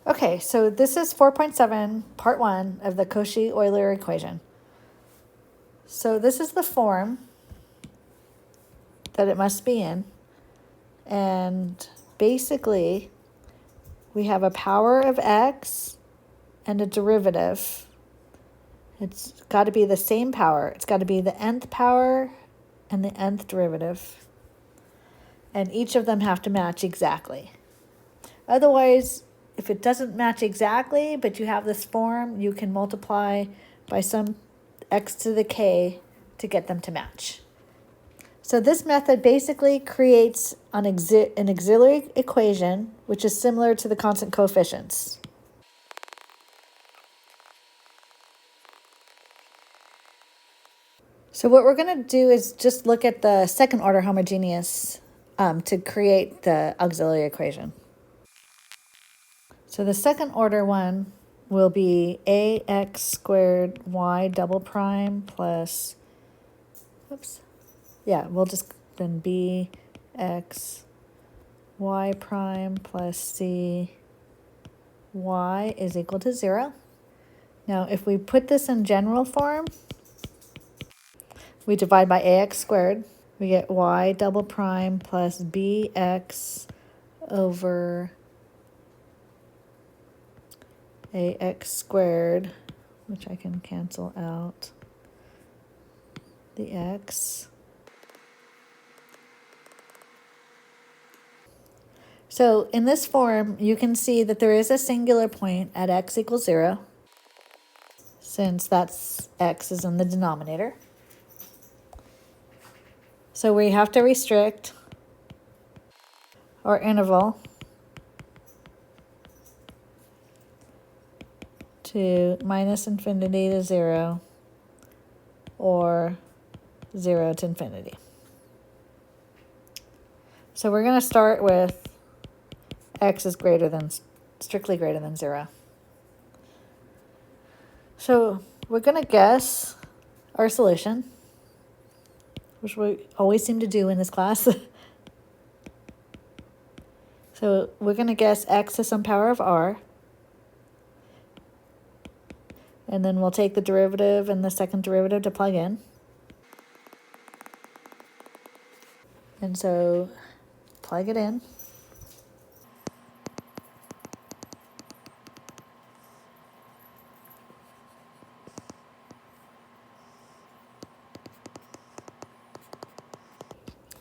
Okay, so this is 4.7, part 1 of the Cauchy Euler equation. So this is the form that it must be in. And basically, we have a power of x and a derivative. It's got to be the same power. It's got to be the nth power and the nth derivative. And each of them have to match exactly. Otherwise, if it doesn't match exactly, but you have this form, you can multiply by some x to the k to get them to match. So this method basically creates an auxiliary equation, which is similar to the constant coefficients. So what we're going to do is just look at the second order homogeneous to create the auxiliary equation. So the second order one will be ax squared y double prime plus, we'll just then bx y prime plus c y is equal to 0. Now if we put this in general form, we divide by ax squared. We get y double prime plus bx over ax squared, which I can cancel out the x. So in this form, you can see that there is a singular point at x equals 0, since that's x is in the denominator. So we have to restrict our interval to minus infinity to 0 or 0 to infinity. So we're going to start with x is strictly greater than 0. So we're going to guess our solution, which we always seem to do in this class. So we're going to guess x to some power of r. And then we'll take the derivative and the second derivative to plug in. And so plug it in.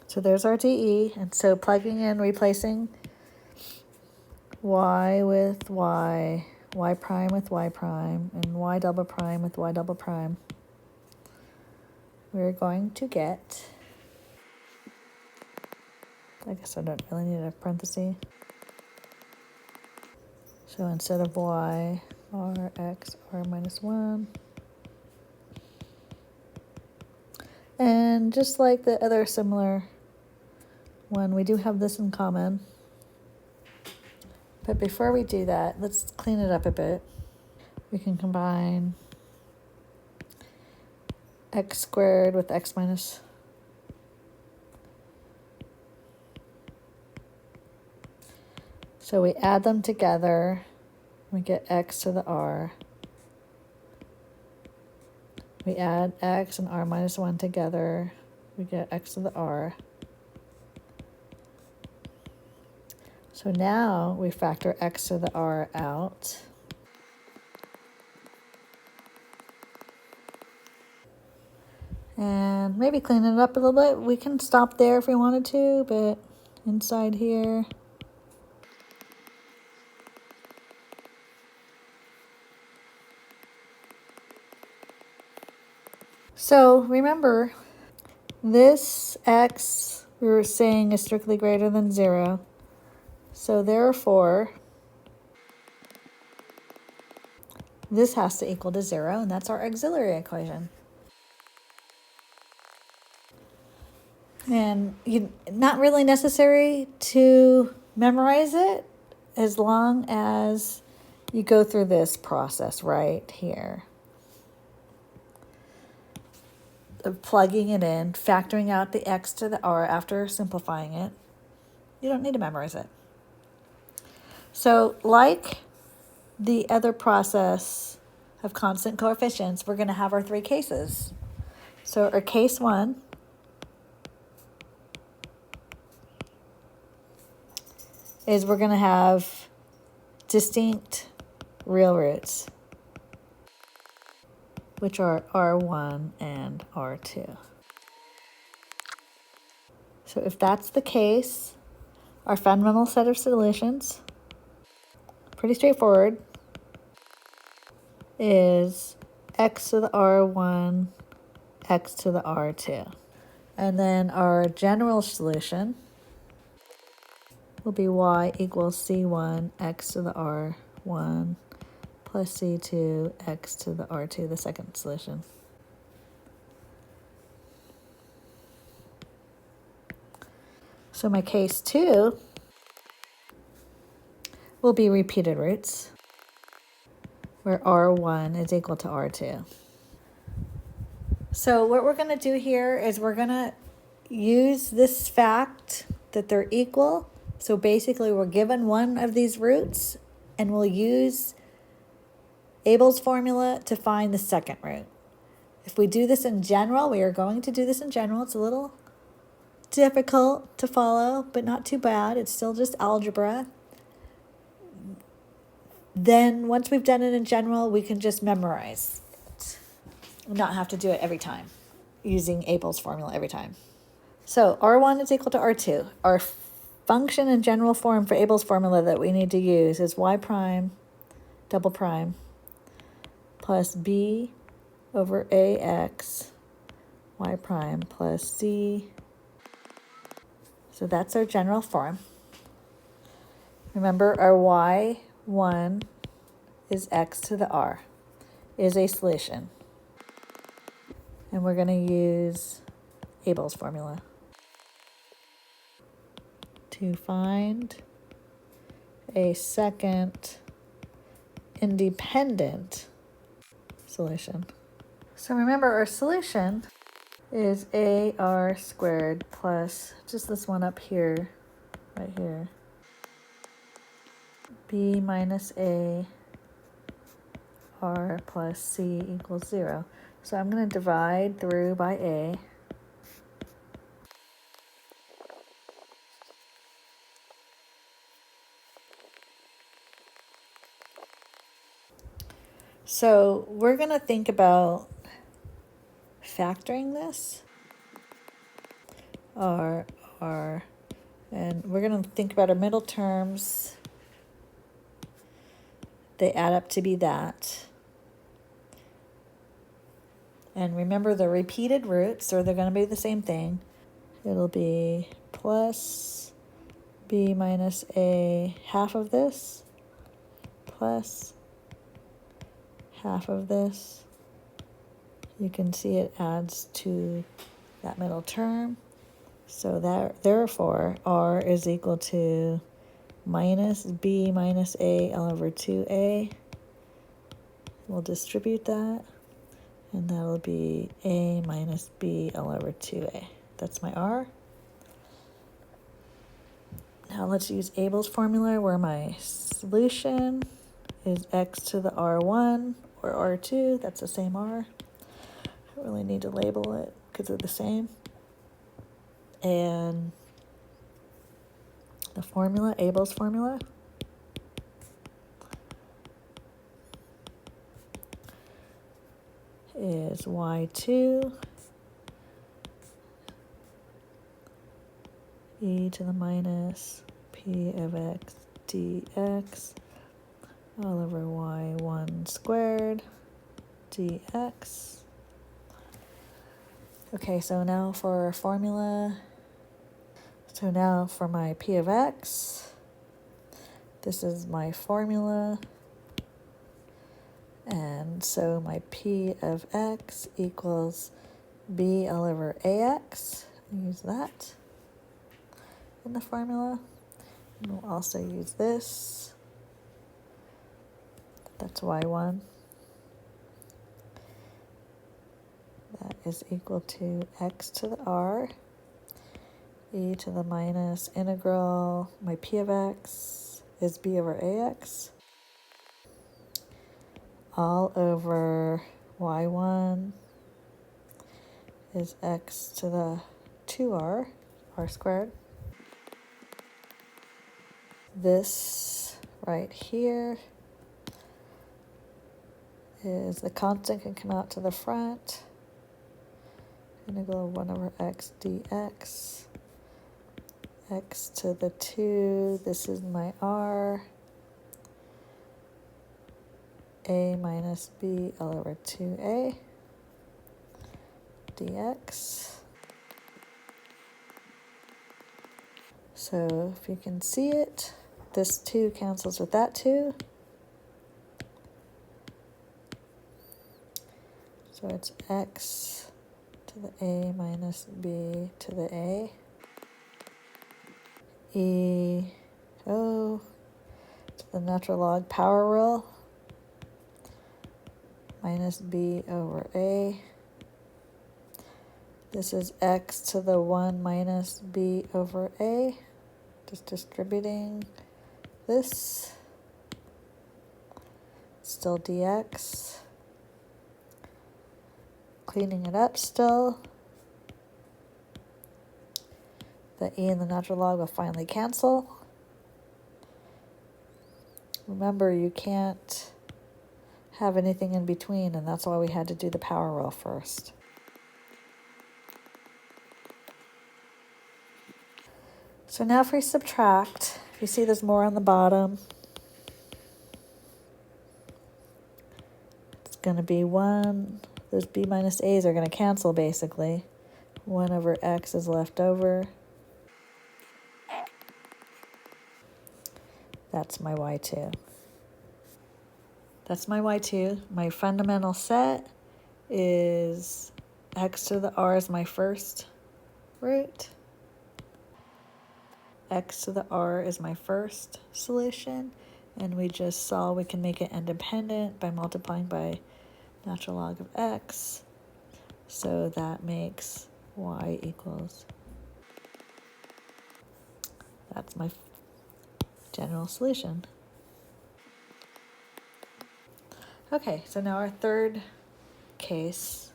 So there's our dE, and so plugging in, replacing y with y, y prime with y prime, and y double prime with y double prime, we're going to get, I guess I don't really need a parenthesis. So instead of y, r, x, r minus 1. And just like the other similar one, we do have this in common. But before we do that, let's clean it up a bit. We can combine x squared with x minus. So we add them together, we get x to the r. We add x and r minus 1 together, we get x to the r. So now we factor x to the r out. And maybe clean it up a little bit. We can stop there if we wanted to, but inside here. So remember, this x we were saying is strictly greater than 0. So therefore, this has to equal to 0, and that's our auxiliary equation. And not really necessary to memorize it as long as you go through this process right here of plugging it in, factoring out the x to the r after simplifying it. You don't need to memorize it. So like the other process of constant coefficients, we're going to have our three cases. So our case one is we're going to have distinct real roots, which are R1 and R2. So if that's the case, our fundamental set of solutions, pretty straightforward, is x to the R1, x to the R2. And then our general solution will be y equals c1 x to the R1 plus c2 x to the R2, the second solution. So my case 2 will be repeated roots, where R1 is equal to R2. So what we're going to do here is we're going to use this fact that they're equal. So basically we're given one of these roots, and we'll use Abel's formula to find the second root. If we do this in general, we are going to do this in general. It's a little difficult to follow, but not too bad. It's still just algebra. Then once we've done it in general, we can just memorize it, not have to do it every time, using Abel's formula every time. So R1 is equal to R2. Our function in general form for Abel's formula that we need to use is y prime double prime plus b over ax y prime plus c. So that's our general form. Remember, our y1 is x to the r, is a solution. And we're going to use Abel's formula to find a second independent solution. So remember, our solution is ar squared plus just this one up here, right here, b minus a r plus c equals 0. So I'm going to divide through by a. So we're going to think about factoring this, r, and we're going to think about our middle terms. They add up to be that. And remember the repeated roots, or they're going to be the same thing. It'll be plus b minus a half of this plus half of this. You can see it adds to that middle term. So that therefore r is equal to minus b minus a all over 2a. We'll distribute that, and that'll be a minus b all over 2a. That's my r. Now let's use Abel's formula, where my solution is x to the r1 or r2. That's the same r. I don't really need to label it because they're the same. And the formula, Abel's formula, is y2 e to the minus p of x dx all over y1 squared dx. Okay, so now for our formula. So now for my p of x, this is my formula. And so my p of x equals b all over ax. Use that in the formula. And we'll also use this. That's y1. That is equal to x to the r, e to the minus integral, my p of x is b over ax. all over y1 is x to the 2r, r squared. This right here is the constant can come out to the front. Integral 1 over x dx. X to the 2, this is my r. A minus b all over 2a dx. So if you can see it, this 2 cancels with that 2. So it's x to the a minus b to the a. E to the natural log power rule minus b over a. This is x to the 1 minus b over a. Just distributing this. Still dx. Cleaning it up still. The e and the natural log will finally cancel. Remember, you can't have anything in between, and that's why we had to do the power rule first. So now if we subtract, if you see there's more on the bottom, it's going to be 1, those b minus a's are going to cancel basically. 1 over x is left over. That's my y2. That's my y2. My fundamental set is x to the r is my first root. X to the r is my first solution. And we just saw we can make it independent by multiplying by natural log of x. So that makes y equals. That's my general solution. Okay, so now our third case.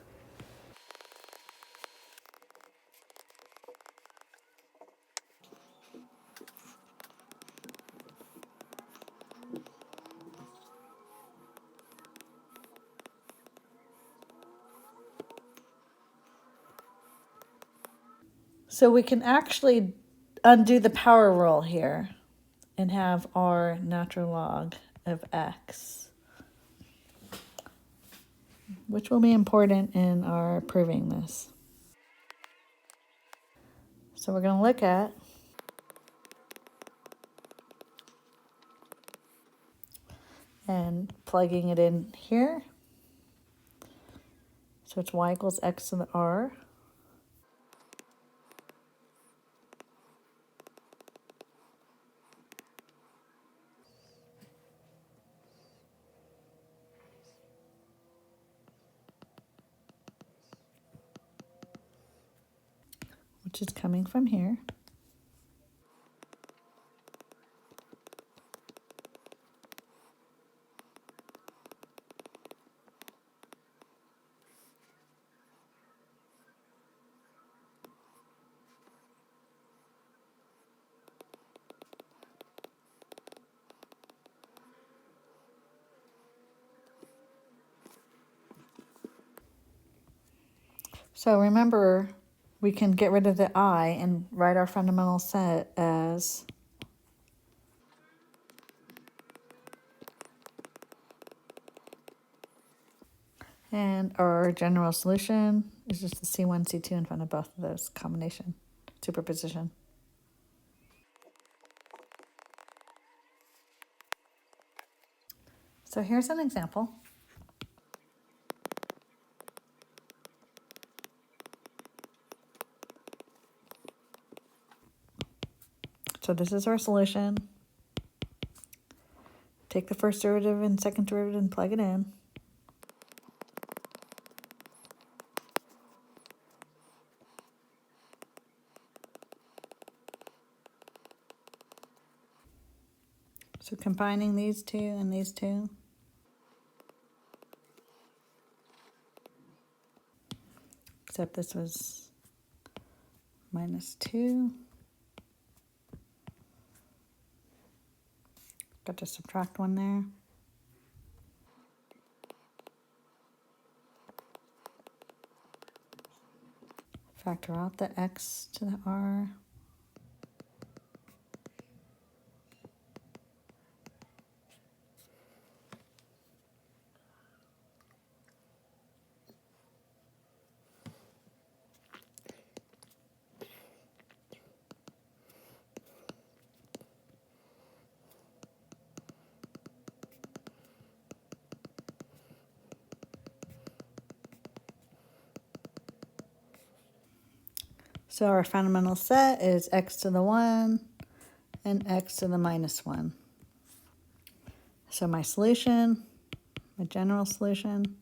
So we can actually undo the power rule here and have our natural log of x, which will be important in our proving this. So we're going to look at and plugging it in here. So it's y equals x to the r. Which is coming from here. So remember, we can get rid of the I and write our fundamental set as and our general solution is just the C1, C2 in front of both of those combination, superposition. So here's an example. So this is our solution. Take the first derivative and second derivative and plug it in. So combining these two and these two. except this was -2. Got to subtract 1 there. Factor out the x to the r. So our fundamental set is x to the 1 and x to the -1. So my solution, my general solution,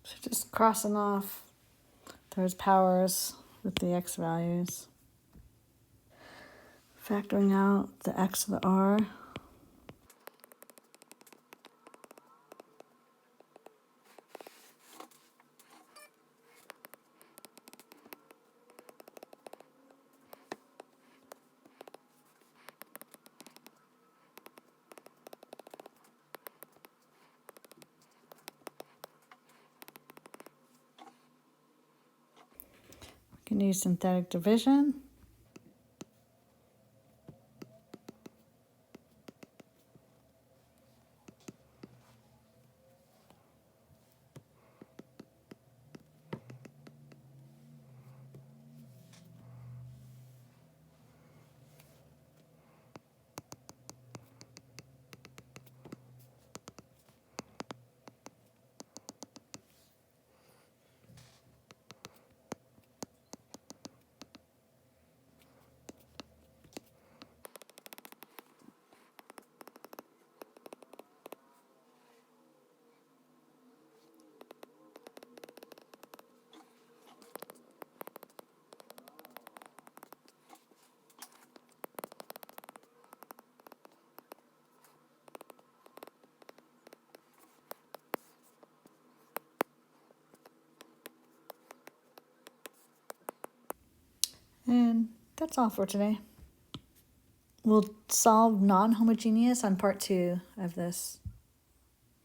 so just crossing off those powers with the x values. Factoring out the x to the r. We can use synthetic division. And that's all for today. We'll solve non-homogeneous on part 2 of this.